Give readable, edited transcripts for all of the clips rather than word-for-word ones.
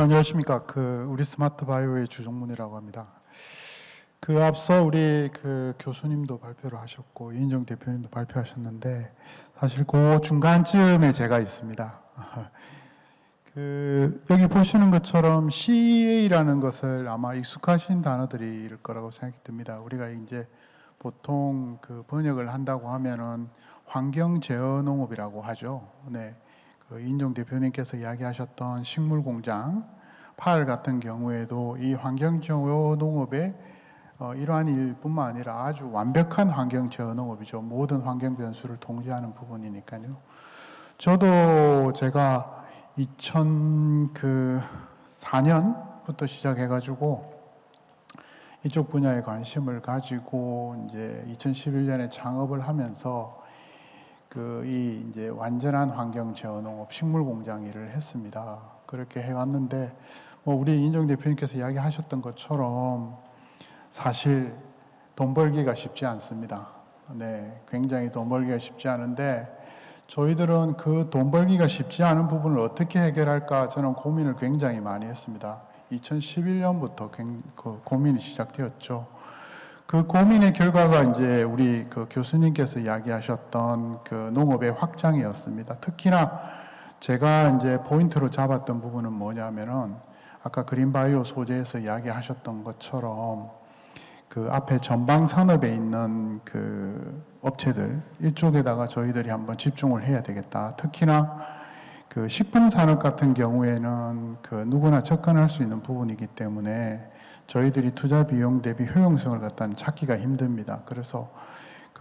안녕하십니까. 우리 스마트 바이오의 주종문이라고 합니다. 앞서 우리 교수님도 발표를 하셨고 이인정 대표님도 발표하셨는데 사실 그 중간쯤에 제가 있습니다. 여기 보시는 것처럼 CEA라는 것을 아마 익숙하신 단어들일 거라고 생각이 듭니다. 우리가 이제 보통 번역을 한다고 하면은 환경 제어 농업이라고 하죠. 네. 이인정 대표님께서 이야기하셨던 식물 공장, 파알 같은 경우에도 이 환경 제어 농업의 이러한 일뿐만 아니라 아주 완벽한 환경 제어 농업이죠. 모든 환경 변수를 통제하는 부분이니까요. 저도 제가 2004년부터 시작해가지고 이쪽 분야에 관심을 가지고 이제 2011년에 창업을 하면서 이제 완전한 환경 제어 농업 식물 공장 일을 했습니다. 그렇게 해왔는데 우리 인정 대표님께서 이야기하셨던 것처럼 사실 돈 벌기가 쉽지 않습니다. 네, 굉장히 돈 벌기가 쉽지 않은데 저희들은 그 돈 벌기가 쉽지 않은 부분을 어떻게 해결할까 저는 고민을 굉장히 많이 했습니다. 2011년부터 고민이 시작되었죠. 그 고민의 결과가 이제 우리 교수님께서 이야기하셨던 농업의 확장이었습니다. 특히나 제가 이제 포인트로 잡았던 부분은 뭐냐면은 아까 그린바이오 소재에서 이야기하셨던 것처럼 앞에 전방 산업에 있는 업체들 이쪽에다가 저희들이 한번 집중을 해야 되겠다. 특히나 식품 산업 같은 경우에는 누구나 접근할 수 있는 부분이기 때문에 저희들이 투자 비용 대비 효용성을 갖다는 찾기가 힘듭니다. 그래서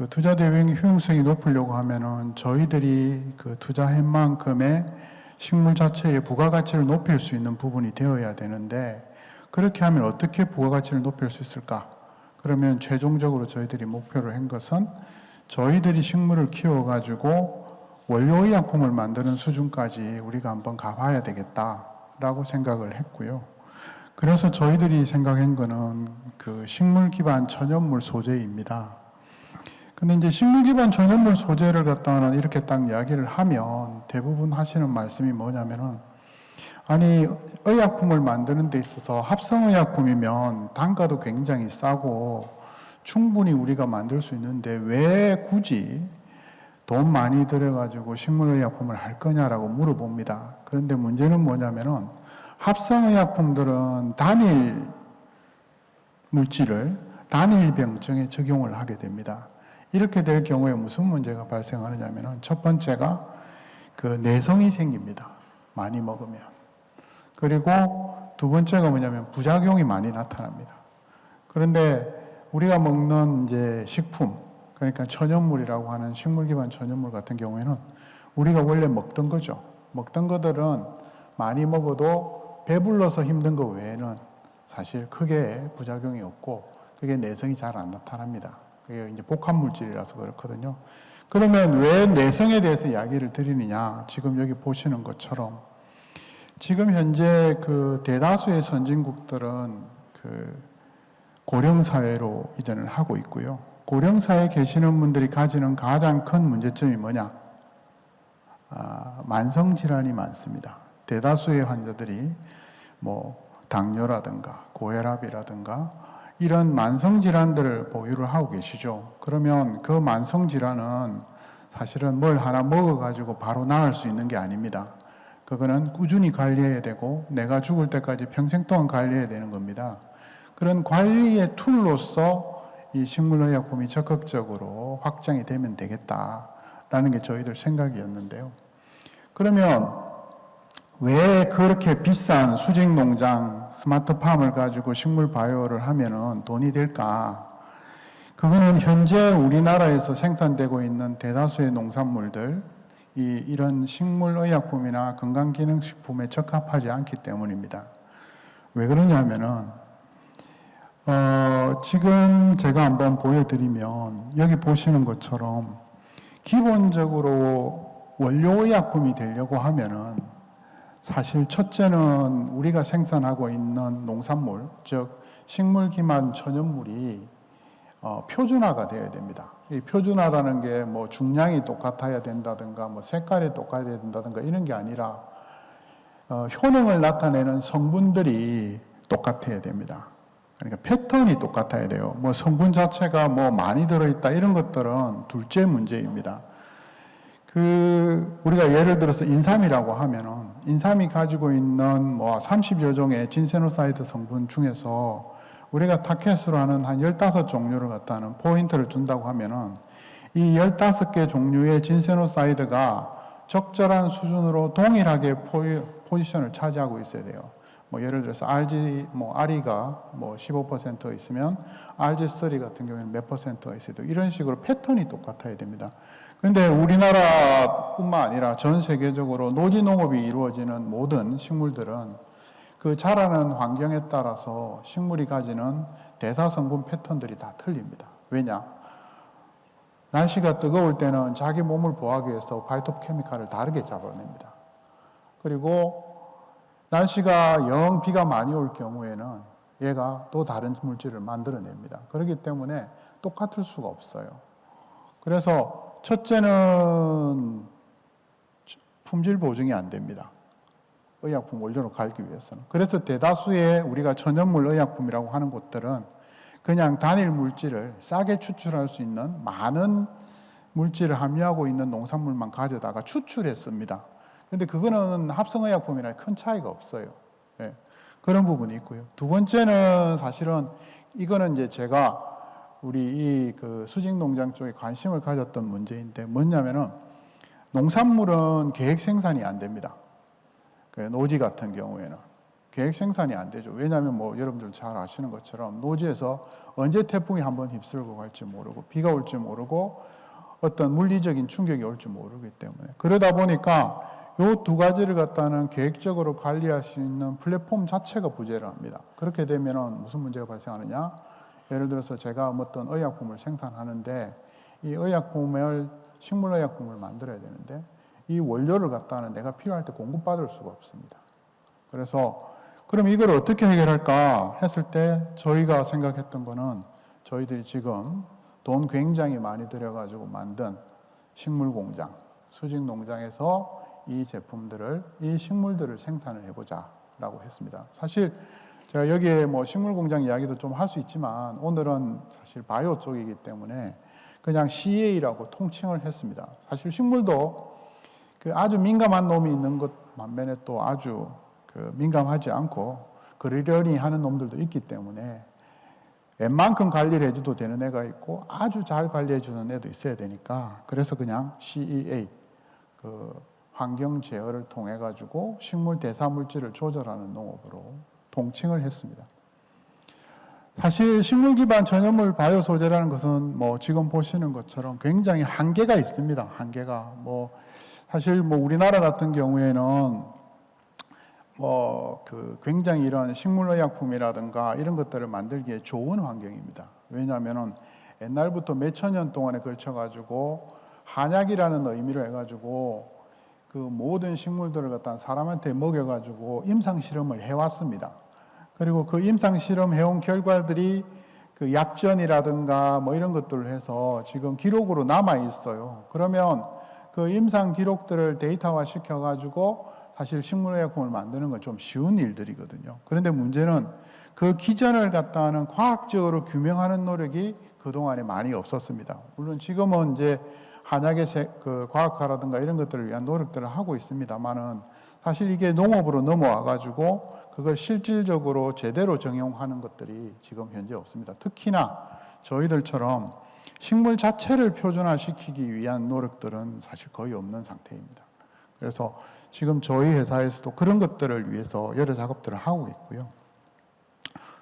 투자 대비 효용성이 높으려고 하면은 저희들이 투자한 만큼의 식물 자체의 부가가치를 높일 수 있는 부분이 되어야 되는데 그렇게 하면 어떻게 부가가치를 높일 수 있을까? 그러면 최종적으로 저희들이 목표를 한 것은 저희들이 식물을 키워가지고 원료의약품을 만드는 수준까지 우리가 한번 가봐야 되겠다라고 생각을 했고요. 그래서 저희들이 생각한 거는 식물 기반 천연물 소재입니다. 근데 이제 식물 기반 천연물 소재를 갖다는 이렇게 딱 이야기를 하면 대부분 하시는 말씀이 뭐냐면은 아니 의약품을 만드는 데 있어서 합성의약품이면 단가도 굉장히 싸고 충분히 우리가 만들 수 있는데 왜 굳이 돈 많이 들여가지고 식물의약품을 할 거냐라고 물어봅니다. 그런데 문제는 뭐냐면은 합성의약품들은 단일 물질을 단일 병증에 적용을 하게 됩니다. 이렇게 될 경우에 무슨 문제가 발생하느냐면은 첫 번째가 내성이 생깁니다. 많이 먹으면. 그리고 두 번째가 뭐냐면 부작용이 많이 나타납니다. 그런데 우리가 먹는 이제 식품, 그러니까 천연물이라고 하는 식물 기반 천연물 같은 경우에는 우리가 원래 먹던 거죠. 먹던 것들은 많이 먹어도 배불러서 힘든 거 외에는 사실 크게 부작용이 없고 그게 내성이 잘 안 나타납니다. 그게 이제 복합 물질이라서 그렇거든요. 그러면 왜 내성에 대해서 이야기를 드리느냐? 지금 여기 보시는 것처럼 지금 현재 대다수의 선진국들은 고령사회로 이전을 하고 있고요. 고령사회에 계시는 분들이 가지는 가장 큰 문제점이 뭐냐? 만성질환이 많습니다. 대다수의 환자들이 당뇨라든가 고혈압이라든가 이런 만성질환들을 보유를 하고 계시죠. 그러면 그 만성질환은 사실은 뭘 하나 먹어가지고 바로 나을 수 있는 게 아닙니다. 그거는 꾸준히 관리해야 되고 내가 죽을 때까지 평생 동안 관리해야 되는 겁니다. 그런 관리의 툴로서 이 식물의약품이 적극적으로 확장이 되면 되겠다라는 게 저희들 생각이었는데요. 그러면 왜 그렇게 비싼 수직 농장, 스마트팜을 가지고 식물 바이오를 하면은 돈이 될까? 그거는 현재 우리나라에서 생산되고 있는 대다수의 농산물들, 이런 식물의약품이나 건강기능식품에 적합하지 않기 때문입니다. 왜 그러냐면은, 지금 제가 한번 보여드리면, 여기 보시는 것처럼, 기본적으로 원료의약품이 되려고 하면은, 사실 첫째는 우리가 생산하고 있는 농산물, 즉 식물 기반 천연물이 표준화가 되어야 됩니다. 이 표준화라는 게 중량이 똑같아야 된다든가 색깔이 똑같아야 된다든가 이런 게 아니라 효능을 나타내는 성분들이 똑같아야 됩니다. 그러니까 패턴이 똑같아야 돼요. 뭐 성분 자체가 뭐 많이 들어있다 이런 것들은 둘째 문제입니다. 우리가 예를 들어서 인삼이라고 하면은 인삼이 가지고 있는 뭐 30여 종의 진세노사이드 성분 중에서 우리가 타켓으로 하는 한 15종류를 갖다는 포인트를 준다고 하면은 이 15개 종류의 진세노사이드가 적절한 수준으로 동일하게 포지션을 차지하고 있어야 돼요. 뭐 예를 들어서 RE가 뭐 15% 있으면 RG3 같은 경우에는 몇 %가 있어야 돼요. 이런 식으로 패턴이 똑같아야 됩니다. 근데 우리나라뿐만 아니라 전 세계적으로 노지 농업이 이루어지는 모든 식물들은 그 자라는 환경에 따라서 식물이 가지는 대사 성분 패턴들이 다 틀립니다. 왜냐? 날씨가 뜨거울 때는 자기 몸을 보호하기 위해서 파이토케미칼을 다르게 잡아냅니다. 그리고 날씨가 영 비가 많이 올 경우에는 얘가 또 다른 물질을 만들어냅니다. 그렇기 때문에 똑같을 수가 없어요. 그래서 첫째는 품질 보증이 안 됩니다. 의약품 원료로 갈기 위해서는. 그래서 대다수의 우리가 천연물 의약품이라고 하는 곳들은 그냥 단일 물질을 싸게 추출할 수 있는 많은 물질을 함유하고 있는 농산물만 가져다가 추출했습니다. 근데 그거는 합성의약품이랑 큰 차이가 없어요. 예, 그런 부분이 있고요. 두 번째는 사실은 이거는 이제 제가 우리 수직농장 쪽에 관심을 가졌던 문제인데 뭐냐면은 농산물은 계획 생산이 안 됩니다. 노지 같은 경우에는 계획 생산이 안 되죠. 왜냐하면 뭐 여러분들 잘 아시는 것처럼 노지에서 언제 태풍이 한번 휩쓸고 갈지 모르고 비가 올지 모르고 어떤 물리적인 충격이 올지 모르기 때문에 그러다 보니까 이 두 가지를 갖다는 계획적으로 관리할 수 있는 플랫폼 자체가 부재를 합니다. 그렇게 되면은 무슨 문제가 발생하느냐? 예를 들어서 제가 어떤 의약품을 생산하는데 이 식물의약품을 만들어야 되는데 이 원료를 갖다는 내가 필요할 때 공급받을 수가 없습니다. 그래서 그럼 이걸 어떻게 해결할까 했을 때 저희가 생각했던 거는 저희들이 지금 돈 굉장히 많이 들여가지고 만든 식물공장, 수직농장에서 이 식물들을 생산을 해보자라고 했습니다. 사실 제가 여기에 뭐 식물공장 이야기도 좀 할 수 있지만 오늘은 사실 바이오 쪽이기 때문에 그냥 CA라고 통칭을 했습니다. 사실 식물도 아주 민감한 놈이 있는 것 반면에 또 아주 민감하지 않고 그러려니 하는 놈들도 있기 때문에 웬만큼 관리를 해줘도 되는 애가 있고 아주 잘 관리해주는 애도 있어야 되니까 그래서 그냥 CEA 환경 제어를 통해 가지고 식물 대사 물질을 조절하는 농업으로 통칭을 했습니다. 사실 식물 기반 전염물 바이오 소재라는 것은 뭐 지금 보시는 것처럼 굉장히 한계가 있습니다. 한계가 사실 우리나라 같은 경우에는 굉장히 이런 식물의약품이라든가 이런 것들을 만들기에 좋은 환경입니다. 왜냐하면은 옛날부터 몇천 년 동안에 걸쳐 가지고 한약이라는 의미로 해가지고 그 모든 식물들을 갖다 사람한테 먹여가지고 임상 실험을 해왔습니다. 그리고 그 임상 실험 해온 결과들이 그 약전이라든가 뭐 이런 것들을 해서 지금 기록으로 남아 있어요. 그러면 그 임상 기록들을 데이터화 시켜가지고 사실 식물의약품을 만드는 건 좀 쉬운 일들이거든요. 그런데 문제는 그 기전을 갖다는 과학적으로 규명하는 노력이 그동안에 많이 없었습니다. 물론 지금은 이제 한약의 과학화라든가 이런 것들을 위한 노력들을 하고 있습니다만은 사실 이게 농업으로 넘어와가지고 그걸 실질적으로 제대로 적용하는 것들이 지금 현재 없습니다. 특히나 저희들처럼 식물 자체를 표준화시키기 위한 노력들은 사실 거의 없는 상태입니다. 그래서 지금 저희 회사에서도 그런 것들을 위해서 여러 작업들을 하고 있고요.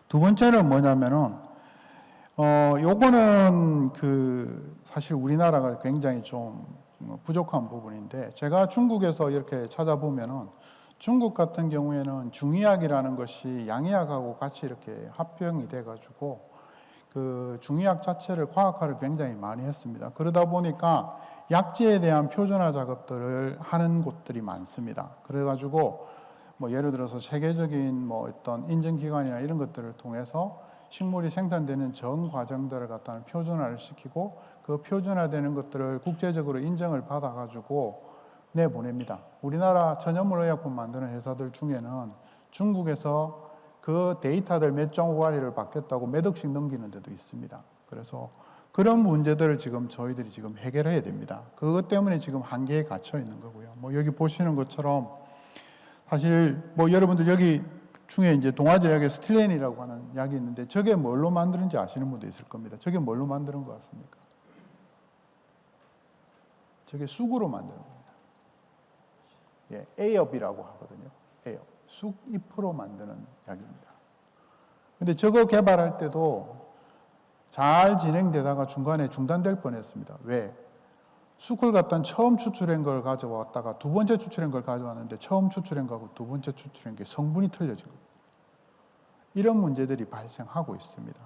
두 번째는 뭐냐면은 요거는 사실 우리나라가 굉장히 좀 부족한 부분인데 제가 중국에서 이렇게 찾아보면은 중국 같은 경우에는 중의학이라는 것이 양의학하고 같이 이렇게 합병이 돼가지고 그 중의학 자체를 과학화를 굉장히 많이 했습니다. 그러다 보니까 약재에 대한 표준화 작업들을 하는 곳들이 많습니다. 그래가지고 뭐 예를 들어서 세계적인 뭐 어떤 인증기관이나 이런 것들을 통해서 식물이 생산되는 전 과정들을 갖다는 표준화를 시키고 그 표준화되는 것들을 국제적으로 인정을 받아가지고 내보냅니다. 우리나라 천연물 의약품 만드는 회사들 중에는 중국에서 그 데이터들 몇 종 관리를 받겠다고 몇 억씩 넘기는 데도 있습니다. 그래서 그런 문제들을 지금 저희들이 지금 해결해야 됩니다. 그것 때문에 지금 한계에 갇혀 있는 거고요. 뭐 여기 보시는 것처럼 사실 뭐 여러분들 여기 중에 이제 동아제 약에 스틸렌이라고 하는 약이 있는데 저게 뭘로 만드는지 아시는 분도 있을 겁니다. 저게 뭘로 만드는 것 같습니까? 저게 쑥으로 만드는 겁니다. 예, 에이업이라고 하거든요. 에이업. 쑥잎으로 만드는 약입니다. 근데 저거 개발할 때도 잘 진행되다가 중간에 중단될 뻔했습니다. 왜? 쑥을 갖다 처음 추출한 걸 가져왔다가 두 번째 추출한 걸 가져왔는데 처음 추출한 거하고 두 번째 추출한 게 성분이 틀려진 겁니다. 이런 문제들이 발생하고 있습니다.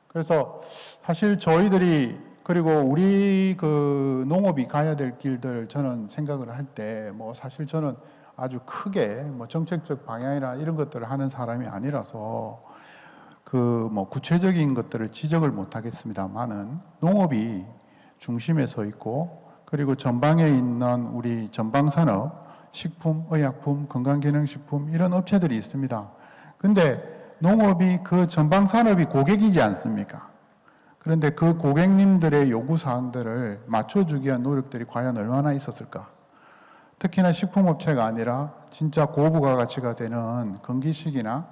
그래서 사실 저희들이 그리고 우리 그 농업이 가야 될 길들 저는 생각을 할 때 뭐 사실 저는 아주 크게 뭐 정책적 방향이나 이런 것들을 하는 사람이 아니라서 그 뭐 구체적인 것들을 지적을 못 하겠습니다만은 농업이 중심에 서 있고 그리고 전방에 있는 우리 전방산업, 식품, 의약품, 건강기능식품 이런 업체들이 있습니다. 근데 농업이 그 전방산업이 고객이지 않습니까? 그런데 그 고객님들의 요구사항들을 맞춰주기 위한 노력들이 과연 얼마나 있었을까? 특히나 식품업체가 아니라 진짜 고부가 가치가 되는 건기식이나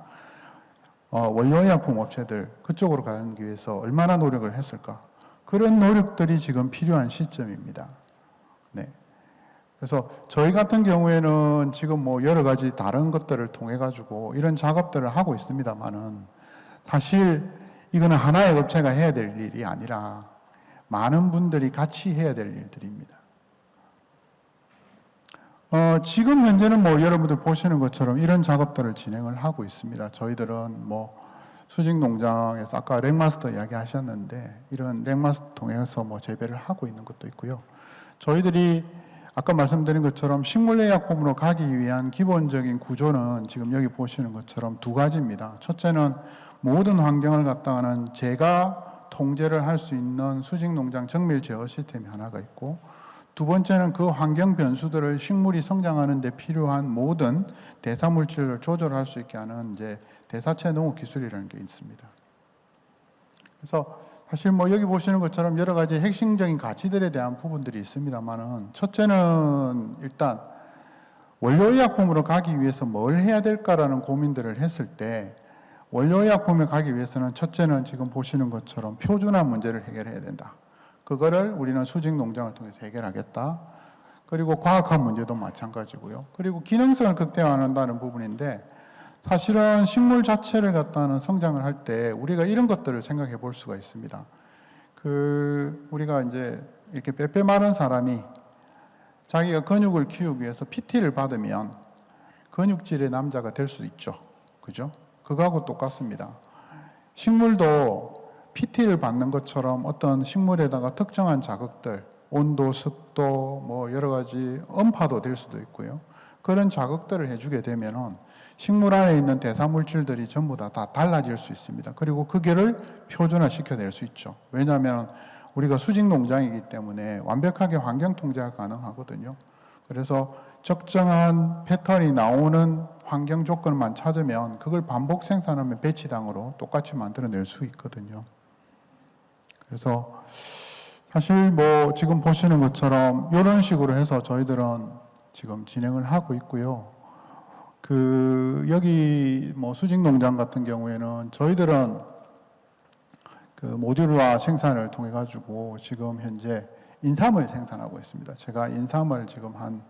원료의약품 업체들 그쪽으로 가기 위해서 얼마나 노력을 했을까? 그런 노력들이 지금 필요한 시점입니다. 네. 그래서 저희 같은 경우에는 지금 뭐 여러 가지 다른 것들을 통해 가지고 이런 작업들을 하고 있습니다만은 사실 이거는 하나의 업체가 해야 될 일이 아니라 많은 분들이 같이 해야 될 일들입니다. 지금 현재는 뭐 여러분들 보시는 것처럼 이런 작업들을 진행을 하고 있습니다. 저희들은 뭐 수직 농장에서 아까 렉마스터 이야기 하셨는데 이런 렉마스터 통해서 뭐 재배를 하고 있는 것도 있고요. 저희들이 아까 말씀드린 것처럼 식물의약품으로 가기 위한 기본적인 구조는 지금 여기 보시는 것처럼 두 가지입니다. 첫째는 모든 환경을 갖다가는 제가 통제를 할 수 있는 수직 농장 정밀 제어 시스템이 하나가 있고 두 번째는 그 환경 변수들을 식물이 성장하는 데 필요한 모든 대사 물질을 조절할 수 있게 하는 이제 대사체 농업 기술이라는 게 있습니다. 그래서 사실 뭐 여기 보시는 것처럼 여러 가지 핵심적인 가치들에 대한 부분들이 있습니다만은 첫째는 일단 원료의약품으로 가기 위해서 뭘 해야 될까라는 고민들을 했을 때 원료의약품에 가기 위해서는 첫째는 지금 보시는 것처럼 표준화 문제를 해결해야 된다. 그거를 우리는 수직 농장을 통해서 해결하겠다. 그리고 과학화 문제도 마찬가지고요. 그리고 기능성을 극대화한다는 부분인데 사실은 식물 자체를 갖다는 성장을 할 때 우리가 이런 것들을 생각해 볼 수가 있습니다. 우리가 이제 이렇게 빼빼 마른 사람이 자기가 근육을 키우기 위해서 PT를 받으면 근육질의 남자가 될 수 있죠. 그죠? 그거하고 똑같습니다. 식물도 PT를 받는 것처럼 어떤 식물에다가 특정한 자극들, 온도, 습도, 뭐 여러 가지 음파도 될 수도 있고요. 그런 자극들을 해주게 되면은 식물 안에 있는 대사물질들이 전부 다 달라질 수 있습니다. 그리고 그게를 표준화 시켜낼 수 있죠. 왜냐하면 우리가 수직 농장이기 때문에 완벽하게 환경 통제가 가능하거든요. 그래서 적정한 패턴이 나오는 환경 조건만 찾으면 그걸 반복 생산하면 배치당으로 똑같이 만들어낼 수 있거든요. 그래서 사실 뭐 지금 보시는 것처럼 이런 식으로 해서 저희들은 지금 진행을 하고 있고요. 여기 뭐 수직 농장 같은 경우에는 저희들은 그 모듈화 생산을 통해 가지고 지금 현재 인삼을 생산하고 있습니다. 제가 인삼을 지금 한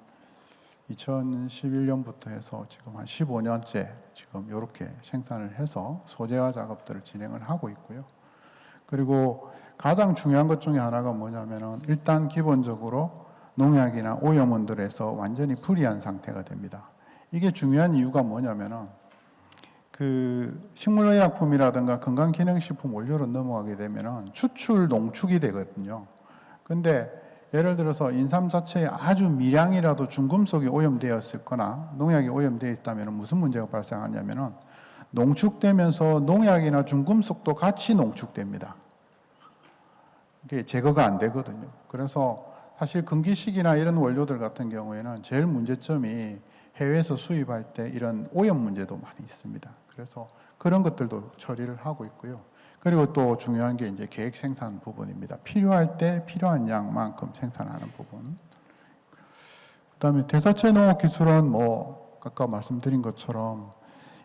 2011년부터 해서 지금 한 15년째 지금 이렇게 생산을 해서 소재화 작업들을 진행을 하고 있고요. 그리고 가장 중요한 것 중에 하나가 뭐냐면은 일단 기본적으로 농약이나 오염원들에서 완전히 불이한 상태가 됩니다. 이게 중요한 이유가 뭐냐면은 식물의약품이라든가 건강기능식품 원료로 넘어가게 되면은 추출 농축이 되거든요. 근데 예를 들어서 인삼 자체에 아주 미량이라도 중금속이 오염되어 있거나 농약이 오염되어 있다면 무슨 문제가 발생하냐면은 농축되면서 농약이나 중금속도 같이 농축됩니다. 이게 제거가 안 되거든요. 그래서 사실 금기식이나 이런 원료들 같은 경우에는 제일 문제점이 해외에서 수입할 때 이런 오염 문제도 많이 있습니다. 그래서 그런 것들도 처리를 하고 있고요. 그리고 또 중요한 게 이제 계획 생산 부분입니다. 필요할 때 필요한 양만큼 생산하는 부분. 그다음에 대사체 농업 기술은 뭐 아까 말씀드린 것처럼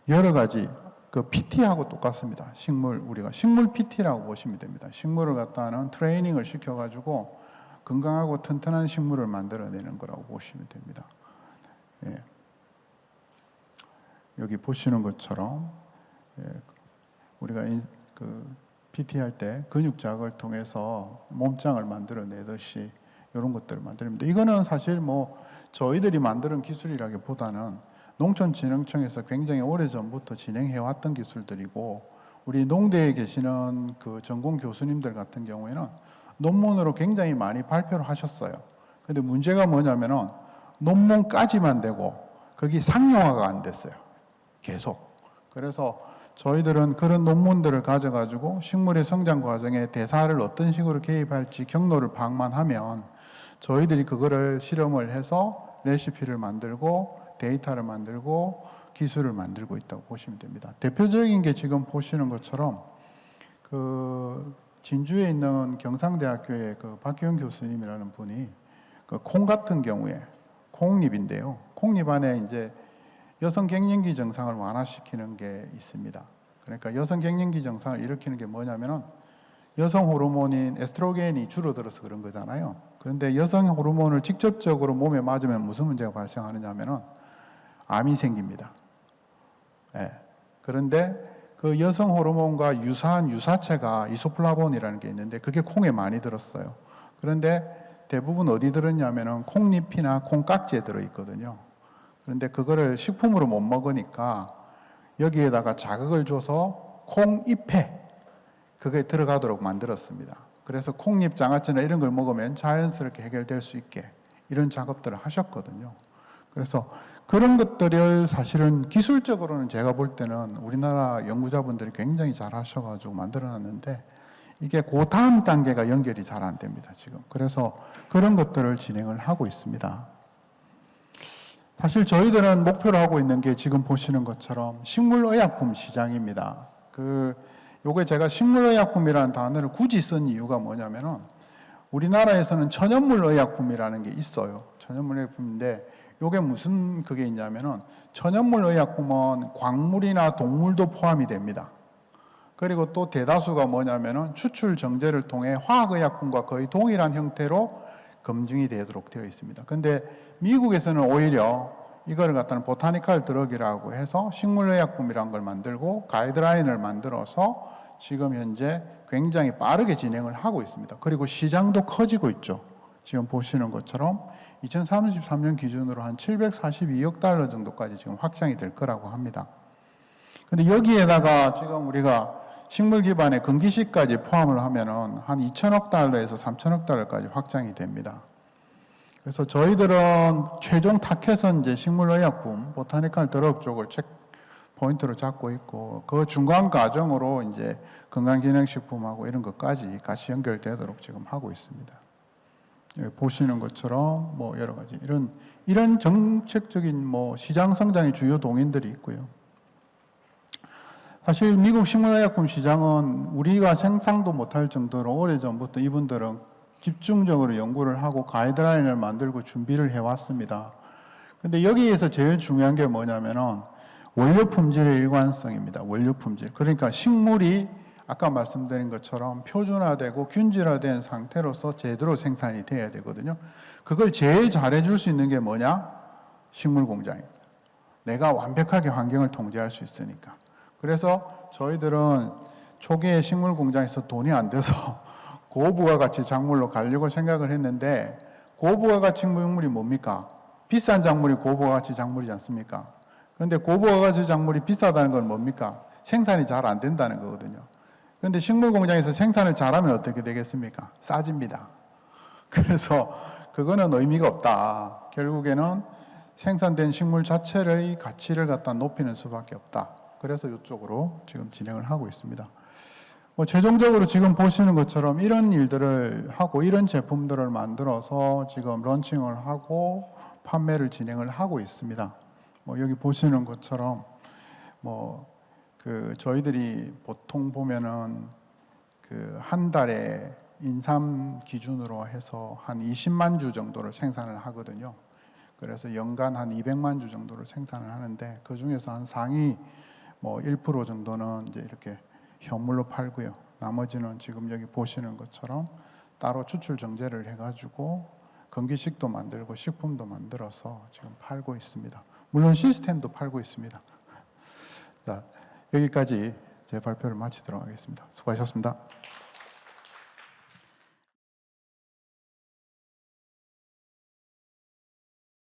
여러 가지 그 PT하고 똑같습니다. 우리가 식물 PT라고 보시면 됩니다. 식물을 갖다는 트레이닝을 시켜가지고 건강하고 튼튼한 식물을 만들어내는 거라고 보시면 됩니다. 예. 여기 보시는 것처럼 우리가 그 PT 할 때 근육 자극을 통해서 몸짱을 만들어내듯이 이런 것들을 만듭니다. 이거는 사실 뭐 저희들이 만드는 기술이라기보다는 농촌진흥청에서 굉장히 오래전부터 진행해왔던 기술들이고, 우리 농대에 계시는 그 전공 교수님들 같은 경우에는 논문으로 굉장히 많이 발표를 하셨어요. 근데 문제가 뭐냐면은 논문까지만 되고 거기 상용화가 안 됐어요. 계속. 그래서 저희들은 그런 논문들을 가져가지고 식물의 성장 과정에 대사를 어떤 식으로 개입할지 경로를 파악만 하면 저희들이 그거를 실험을 해서 레시피를 만들고 데이터를 만들고 기술을 만들고 있다고 보시면 됩니다. 대표적인 게 지금 보시는 것처럼 그 진주에 있는 경상대학교의 그 박기훈 교수님이라는 분이 그 콩 같은 경우에 콩잎인데요. 콩잎 안에 이제 여성 갱년기 증상을 완화시키는 게 있습니다. 그러니까 여성 갱년기 증상을 일으키는 게 뭐냐면은 여성 호르몬인 에스트로겐이 줄어들어서 그런 거잖아요. 그런데 여성 호르몬을 직접적으로 몸에 맞으면 무슨 문제가 발생하느냐면은 암이 생깁니다. 예. 그런데 그 여성 호르몬과 유사한 유사체가 이소플라본이라는 게 있는데 그게 콩에 많이 들었어요. 그런데 대부분 어디 들었냐면은 콩잎이나 콩깍지에 들어있거든요. 그런데 그거를 식품으로 못 먹으니까 여기에다가 자극을 줘서 콩잎에 그게 들어가도록 만들었습니다. 그래서 콩잎 장아찌나 이런 걸 먹으면 자연스럽게 해결될 수 있게 이런 작업들을 하셨거든요. 그래서 그런 것들을 사실은 기술적으로는 제가 볼 때는 우리나라 연구자분들이 굉장히 잘 하셔가지고 만들어놨는데 이게 그 다음 단계가 연결이 잘 안 됩니다, 지금. 그래서 그런 것들을 진행을 하고 있습니다. 사실 저희들은 목표로 하고 있는 게 지금 보시는 것처럼 식물의약품 시장입니다. 요게 제가 식물의약품이라는 단어를 굳이 쓴 이유가 뭐냐면은 우리나라에서는 천연물의약품이라는 게 있어요. 천연물의약품인데 요게 무슨 그게 있냐면은 천연물의약품은 광물이나 동물도 포함이 됩니다. 그리고 또 대다수가 뭐냐면은 추출 정제를 통해 화학의약품과 거의 동일한 형태로 검증이 되도록 되어 있습니다. 근데 미국에서는 오히려 이걸 갖다는 보타니컬 드럭이라고 해서 식물의약품이라는 걸 만들고 가이드라인을 만들어서 지금 현재 굉장히 빠르게 진행을 하고 있습니다. 그리고 시장도 커지고 있죠. 지금 보시는 것처럼 2033년 기준으로 한 742억 달러 정도까지 지금 확장이 될 거라고 합니다. 근데 여기에다가 지금 우리가 식물 기반의 건기식까지 포함을 하면은 한 2천억 달러에서 3천억 달러까지 확장이 됩니다. 그래서 저희들은 최종 타켓은 이제 식물의약품, 보타니컬 드럭 쪽을 포인트로 잡고 있고 그 중간 과정으로 이제 건강기능식품하고 이런 것까지 같이 연결되도록 지금 하고 있습니다. 보시는 것처럼 뭐 여러 가지 이런 정책적인 뭐 시장 성장의 주요 동인들이 있고요. 사실 미국 식물의약품 시장은 우리가 생상도 못할 정도로 오래전부터 이분들은 집중적으로 연구를 하고 가이드라인을 만들고 준비를 해왔습니다. 근데 여기에서 제일 중요한 게 뭐냐면은 원료 품질의 일관성입니다. 원료 품질. 그러니까 식물이 아까 말씀드린 것처럼 표준화되고 균질화된 상태로서 제대로 생산이 돼야 되거든요. 그걸 제일 잘해줄 수 있는 게 뭐냐? 식물 공장입니다. 내가 완벽하게 환경을 통제할 수 있으니까. 그래서 저희들은 초기에 식물 공장에서 돈이 안 돼서 고부가가치 작물로 가려고 생각을 했는데 고부가가치 작물이 뭡니까? 비싼 작물이 고부가가치 작물이지 않습니까? 그런데 고부가가치 작물이 비싸다는 건 뭡니까? 생산이 잘 안 된다는 거거든요. 그런데 식물 공장에서 생산을 잘하면 어떻게 되겠습니까? 싸집니다. 그래서 그거는 의미가 없다. 결국에는 생산된 식물 자체의 가치를 갖다 높이는 수밖에 없다. 그래서 이쪽으로 지금 진행을 하고 있습니다. 뭐 최종적으로 지금 보시는 것처럼 이런 일들을 하고 이런 제품들을 만들어서 지금 런칭을 하고 판매를 진행을 하고 있습니다. 뭐 여기 보시는 것처럼 뭐 그 저희들이 보통 보면은 그 한 달에 인삼 기준으로 해서 한 20만 주 정도를 생산을 하거든요. 그래서 연간 한 200만 주 정도를 생산을 하는데 그 중에서 한 상위 뭐 1% 정도는 이제 이렇게 현물로 팔고요. 나머지는 지금 여기 보시는 것처럼 따로 추출 정제를 해가지고 건기식도 만들고 식품도 만들어서 지금 팔고 있습니다. 물론 시스템도 팔고 있습니다. 자, 여기까지 제 발표를 마치도록 하겠습니다. 수고하셨습니다.